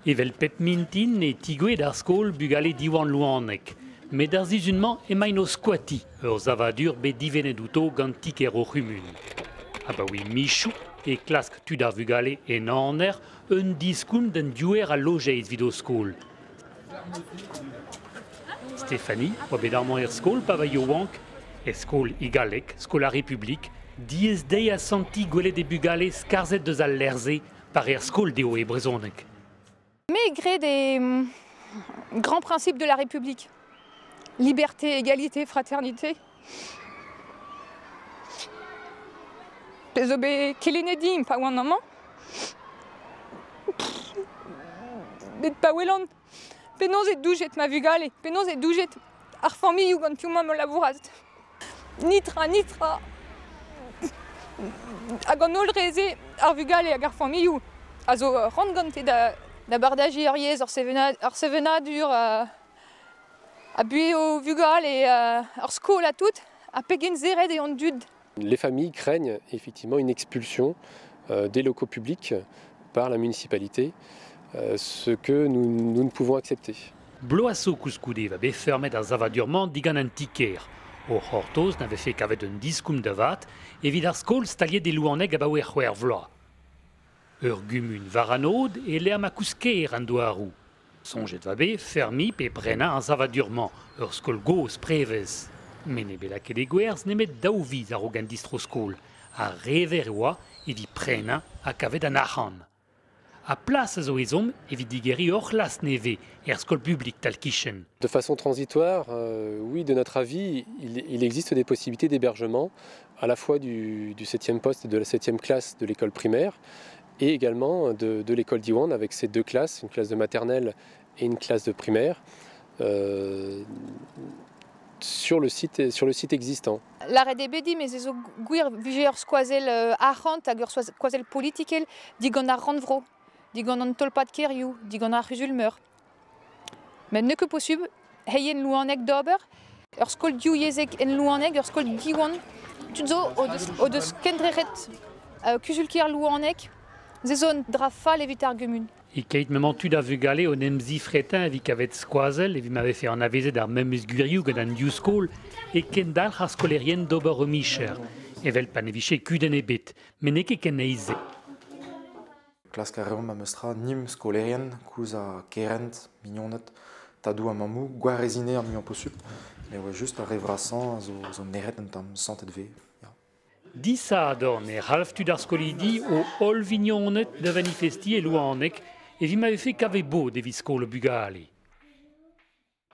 Evel pep mintin e tigwe d'ar skol bugale diwan louanek. Mais d'ar zizunman emaino squati, ur zavadur be divenedouto gant tikero rumun. Ah bah oui, michou et klask tudar vugale et naner un diskoum d'un duer a logeiz vido skol. Stéphanie, oa bet armand er skol pa va yo wank, e skol igalek, skol a Republik, diez dei a santi gwele de bugale skarzet deus al lerze par er skol deo e brezonek. Malgré des grands principes de la République, liberté, égalité, fraternité, pezobe kelenedim pa oan amañ, bet pa welan, penaos e doujet ma vugale, penaos e doujet ar familloù gant piou ma labouraz. Nitra, hag an ol reze ar vugale hag ar familloù, a zo rand gante da bardaji ar yez ar sevenadur a bue o vugal et ar skol a tout, a pegen zered e an dud. Les familles craignent effectivement une expulsion des locaux publics par la municipalité, ce que nous ne pouvons accepter. Bloasso kouskoude va be fermet ar zavadurman digan an tiker. O hortoz n'avait fait qu'avec un diskoum de vat, et vid ar skol staliet de louaneg a baouer c'hwer vloa. Ur gumun varanod et le ma kouskeer an douarou. Sonjet va be fermi pe brena an zavadurman, ur skol goz prevez. Men e bela ket e gwerzh nemet daouviz ar ogan distro skol, a rever oa evit prena a kavet an achan. A place a zo ezom evit digeri orlas neve er skol publik tal kichen. De façon transitoire, oui, de notre avis, il existe des possibilités d'hébergement à la fois du 7e poste et de la 7e classe de l'école primaire et également de l'école d'Iwan avec ces deux classes, une classe de maternelle et une classe de primaire. Sur le site existant. L'arrêt des bedi, mais ez o gwir vije ur skoazel arrant hag ur skoazel politikel digon ar randvro, digon an tolpad kerioù, digon ar ruzulmeur. Mais ne que possible, heien louanek d'ober, ur skol diou yezek en louanek, ur skol diwan, tutzo o deus kendreret kusulkier louanek, zezon dra fall evit ar gemun. E keit me mantu da vugale o nemzi fretin evit kavet skoazel evit m'ave fait an aveze d'ar memes gwirioù gant an diou skol e kendal ar skolerien d'ober o micher. Evel pa ne viche kuden e bet, men eke ken eize. Klask a reom a meustra nim skolerien kouz a kerent, mignonet, tadou a mamou, gwarezine ar mignonn possup, mais ouais, juste a revrasan zo neret en tam santet ve. Disa adorn e half tud ar skolidi o ol vignonet da manifesti e louanek evit m'ave fait kavet bo devit skol o bugale.